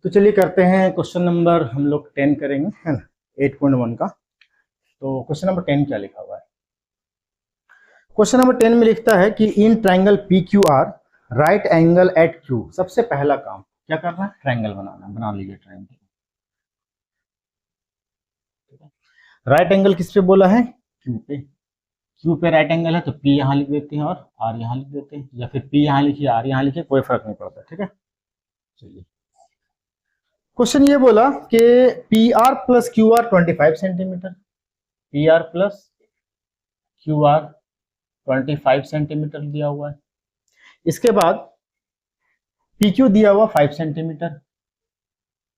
तो चलिए करते हैं क्वेश्चन नंबर हम लोग 10 करेंगे, है ना, 8.1 का। तो क्वेश्चन नंबर 10 क्या लिखा हुआ है? क्वेश्चन नंबर 10 में लिखता है कि in triangle P Q R right angle at Q. सबसे पहला काम क्या करना है? ट्राइंगल बनाना। बना लीजिए ट्राइंगल। राइट एंगल किस पे बोला है? क्यू पे। क्यू पे राइट एंगल है तो पी यहाँ लिख देते हैं और आर यहाँ लिख देते हैं, या फिर पी यहाँ लिखिए आर यहाँ लिखिए, कोई फर्क नहीं पड़ता। ठीक है, चलिए। क्वेश्चन ये बोला कि P R plus Q R 25 centimetre, P R plus Q R 25 centimetre दिया हुआ है। इसके बाद पी क्यू दिया हुआ 5 सेंटीमीटर,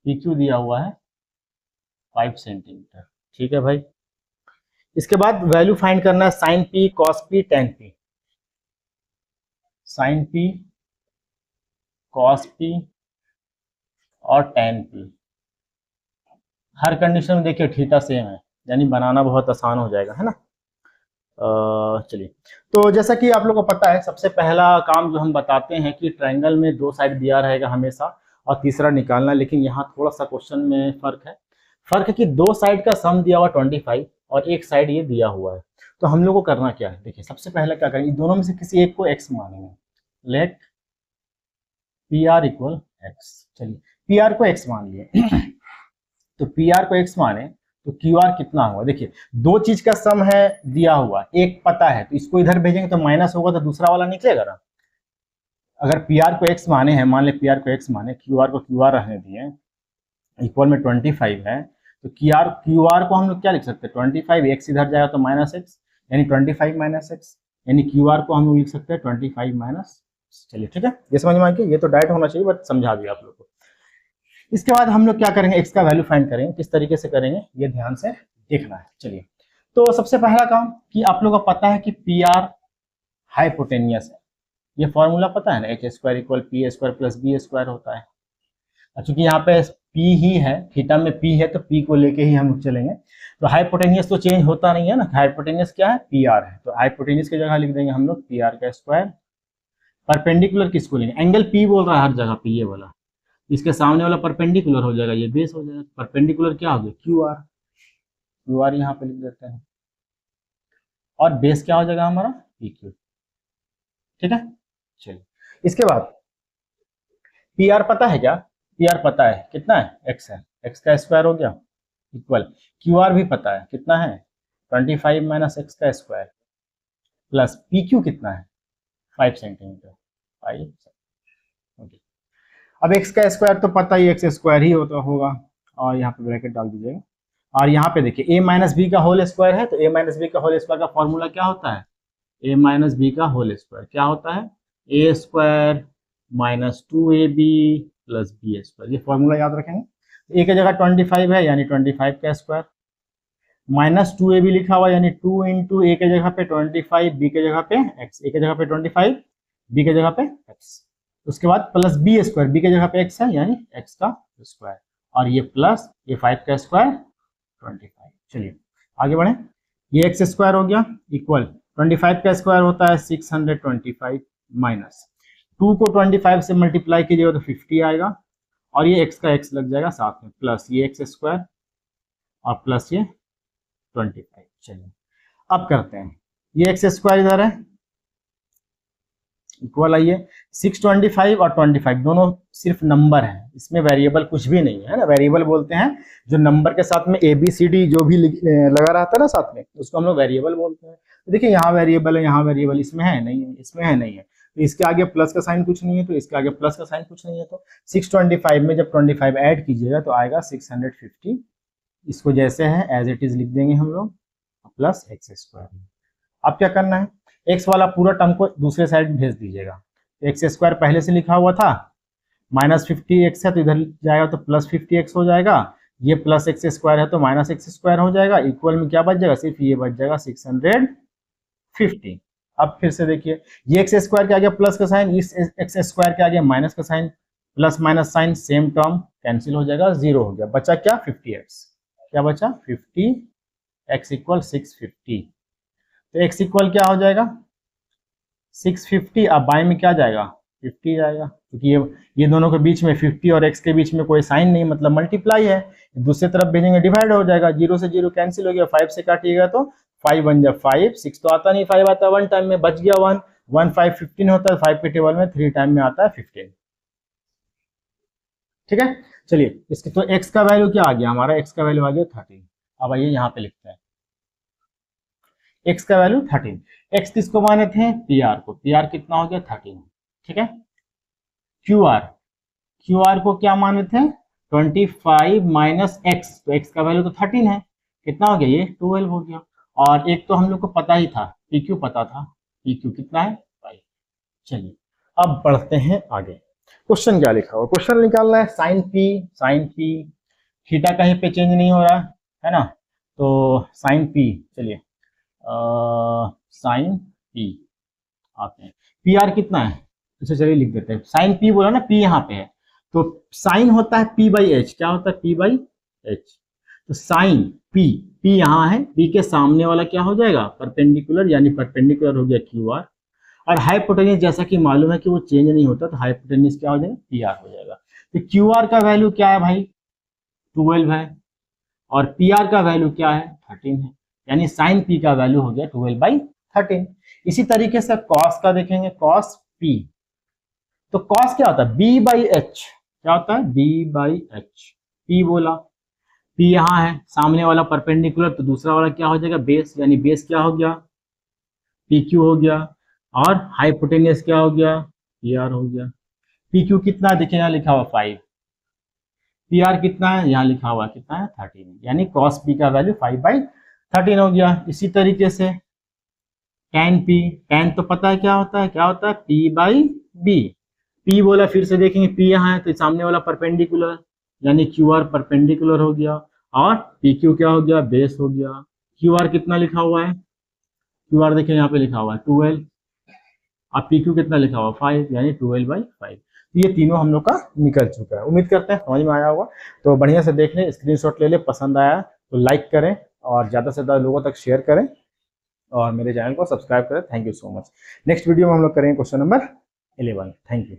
पी क्यू दिया हुआ है 5 सेंटीमीटर। ठीक है भाई। इसके बाद वैल्यू फाइंड करना है sine P, cos P, tan P. Sine P, cos P और टेन पी। हर कंडीशन में देखिए थीटा सेम है, यानी बनाना बहुत आसान हो जाएगा, है ना। चलिए, तो जैसा कि आप लोगों को पता है, सबसे पहला काम जो हम बताते हैं कि ट्रायंगल में दो साइड दिया रहेगा हमेशा और तीसरा निकालना। लेकिन यहाँ थोड़ा सा क्वेश्चन में फर्क है। फर्क है कि दो साइड का सम दिया हुआ 25 और एक साइड ये दिया हुआ है। तो हम लोग को करना क्या है? देखिए, सबसे पहले क्या करेंगे, दोनों में से किसी एक को x मानेंगे। Let P R equal X. चलिए, पी आर को x मान लिए तो पी आर को x माने तो क्यू आर कितना हुआ? देखिए, दो चीज का सम है दिया हुआ, एक पता है तो इसको इधर भेजेंगे तो माइनस होगा तो दूसरा वाला निकलेगा ना। अगर पी आर को x माने हैं, मान ले पी आर को x माने, क्यू आर को क्यू आर रहने दिए, इक्वल में 25 है, तो क्यू आर को हम लोग क्या लिख सकते हैं? 25, एक्स इधर जाएगा तो माइनस एक्स, यानी 25 माइनस एक्स, यानी क्यू आर को हम लोग लिख सकते हैं 25 माइनस। चलिए, ठीक है, ये समझ में आ गया। ये तो डायरेक्ट होना चाहिए बट समझा दिया आप लोग को। इसके बाद हम लोग क्या करेंगे? एक्स का वैल्यू फाइंड करेंगे। किस तरीके से करेंगे ये ध्यान से देखना है। चलिए, तो सबसे पहला काम कि आप लोगों को पता है कि पी आर हाइपोटेनियस है। ये फॉर्मूला पता है ना, H square equal P square plus B square होता है। चूंकि यहाँ पे पी ही है, थीटा में पी है, तो पी को लेके ही हम चलेंगे। तो हाइपोटेनियस तो चेंज होता नहीं है ना। हाइपोटेनियस क्या है? पी आर है। तो हाइपोटेनियस की जगह लिख देंगे हम लोग पी आर का स्क्वायर। परपेंडिकुलर किसको लेंगे? एंगल पी बोल रहा है हर जगह पे, ये वाला। इसके सामने वाला परपेंडिकुलर हो जाएगा, ये बेस हो जाएगा। परपेंडिकुलर क्या हो गया? Q R. क्यू आर यहाँ पे लिख देते हैं और बेस क्या हो जाएगा हमारा? P Q. ठीक है, चलिए। इसके बाद पी आर पता है क्या? पी आर पता है, कितना है? एक्स है, एक्स का स्क्वायर हो गया इक्वल क्यू आर भी पता है, कितना है? 25 माइनस एक्स का स्क्वायर प्लस पी क्यू कितना है? 5 सेंटीमीटर। 5। ओके, अब एक्स का स्क्वायर तो पता ही, एक्स स्क्वायर ही होता होगा और यहाँ पे ब्रैकेट डाल दीजिएगा। और यहाँ पे देखिए ए माइनस बी का होल स्क्वायर है, तो ए माइनस बी का होल स्क्वायर का फॉर्मूला क्या होता है? ए माइनस बी का होल स्क्वायर क्या होता है? A square minus 2ab plus B square. ये फॉर्मूला याद रखेंगे। ए की जगह 25 है, यानी 25 का स्क्वायर, माइनस 2ab लिखा हुआ, यानी 2 इंटू ए के जगह पे 25, बी के जगह पे एक्स। ए के जगह पे 25, बी के जगह पे एक्स। उसके बाद प्लस बी स्क्वायर, बी के जगह पे एक्स है, यानी एक्स का स्क्वायर, और ये प्लस ये 5 का स्क्वायर 25। चलिए आगे बढ़े। ये एक्स स्क्वायर हो गया इक्वल 25 का स्क्वायर होता है 625 माइनस 2 को 25 से मल्टीप्लाई कीजिएगा तो 50 आएगा, और ये एक्स का एक्स लग जाएगा साथ में, प्लस ये एक्स स्क्वायर और प्लस ये 25। चलिए अब करते हैं, ये एक्स स्क्वायर इधर है इक्वल, आइए 625 और 25 दोनों सिर्फ नंबर है, इसमें वेरिएबल कुछ भी नहीं है ना। वेरिएबल बोलते हैं जो नंबर के साथ में ए बी सी डी जो भी लगा रहता है ना साथ में, उसको हम लोग वेरिएबल बोलते हैं। तो देखिए, यहाँ वेरिएबल है, यहाँ वेरिएबल, इसमें है नहीं है, इसमें है नहीं है, तो इसके आगे प्लस का साइन कुछ नहीं है, तो इसके आगे प्लस का साइन कुछ नहीं है। तो 625 में जब 25 ऐड कीजिएगा तो आएगा 650। इसको जैसे है एज इट इज लिख देंगे हम लोग, प्लस एक्स स्क्वायर। अब क्या करना है? एक्स वाला पूरा टर्म को दूसरे साइड भेज दीजिएगा। एक्स स्क्वायर पहले से लिखा हुआ था, माइनस 50 एक्स है तो इधर जाएगा तो प्लस 50 एक्स हो जाएगा। ये प्लस एक्स स्क्वायर है तो माइनस एक्स स्क्वायर हो जाएगा। इक्वल में क्या बच जाएगा? सिर्फ ये बच जाएगा 650। अब फिर से देखिए, ये एक्स स्क्वायर के आगे प्लस का साइन, इस एक्स स्क्वायर के आगे माइनस का sign, plus minus sign same term cancel हो जाएगा, 0 हो गया। बचा क्या? 50x। क्या बचा? 50x equal 650। तो x इक्वल क्या हो जाएगा? 650। अब बाई में क्या जाएगा? 50 जाएगा, क्योंकि ये दोनों के बीच में 50 और x के बीच में कोई साइन नहीं, मतलब मल्टीप्लाई है। दूसरी तरफ भेजेंगे डिवाइड हो जाएगा, 0 से 0 कैंसिल हो गया, 5 से काटिएगा तो 5 1 जा 5, 6 तो आता नहीं, 5 आता है 1 टाइम में, बच गया 1, 1 5 15 होता है, 5 के टेबल में 3 टाइम में आता है 15। ठीक है, चलिए इसके तो x का वैल्यू क्या आ गया हमारा, x का वैल्यू आ गया 13। अब आइए यहाँ पे लिखते हैं x का वैल्यू 13। x किसको माने थे, pr को, pr कितना हो गया 13। ठीक है, qr को क्या माने थे 25 माइनस x, तो x का वैल्यू तो 13 है, कितना हो गया ये 12 हो गया। और एक तो हम लोग को पता ही था, pq पता था, pq कितना है 5। चलिए अब बढ़ते हैं आगे, क्वेश्चन क्या लिखा हुआ, क्वेश्चन निकालना है साइन पी, थीटा कहीं पे चेंज नहीं हो रहा है ना, तो साइन पी, चलिए साइन पी आते हैं, पी आर कितना है, इसे चलिए लिख देते हैं, साइन पी बोला ना, पी यहाँ पे है, तो साइन होता है पी बाई एच, क्या होता है पी बाई एच, तो साइन पी, पी यहाँ है, पी के सामने वाला क्या हो जाएगा परपेंडिकुलर, यानी परपेंडिकुलर हो गया क्यू आर, और हाइपोटेन्यूज जैसा कि मालूम है कि वो चेंज नहीं होता, तो हाइपोटेन्यूज क्या हो जाएगा पी आर हो जाएगा। तो क्यू आर का वैल्यू क्या है भाई 12 है, और पी आर का वैल्यू क्या है 13 है, यानी साइन पी का वैल्यू हो गया 12/13। इसी तरीके से कॉस का देखेंगे, कॉस पी, तो कॉस क्या होता है बी बाई एच, क्या होता है बी बाई एच, पी बोला, पी यहाँ है, सामने वाला परपेंडिकुलर, तो दूसरा वाला क्या हो जाएगा बेस, यानी बेस क्या हो गया पी क्यू हो गया, और हाइपोटेन्यूज क्या हो गया पी आर हो गया। पी क्यू कितना है, देखिए यहाँ लिखा हुआ 5, पी आर कितना है यहाँ लिखा हुआ कितना है 13, यानी कॉस पी का वैल्यू 5/13 हो गया। इसी तरीके से tan पी, tan तो पता है क्या होता है पी बाई बी, पी बोला फिर से देखेंगे, पी यहाँ है तो सामने वाला परपेंडिकुलर, यानी क्यू आर परपेंडिकुलर हो गया, और पी क्यू क्या हो गया बेस हो गया। क्यू आर कितना लिखा हुआ है, क्यू आर देखिए यहाँ पे लिखा हुआ है 12, अब पी क्यू कितना लिखा हुआ 5, यानी 12/5। ये तीनों हम लोग का निकल चुका है, उम्मीद करते हैं समझ में आया होगा। तो बढ़िया से देख लें, स्क्रीनशॉट ले लें, पसंद आया तो लाइक करें और ज़्यादा से ज़्यादा लोगों तक शेयर करें, और मेरे चैनल को सब्सक्राइब करें। Thank you so much. Next video में हम लोग करेंगे क्वेश्चन नंबर 11। Thank you.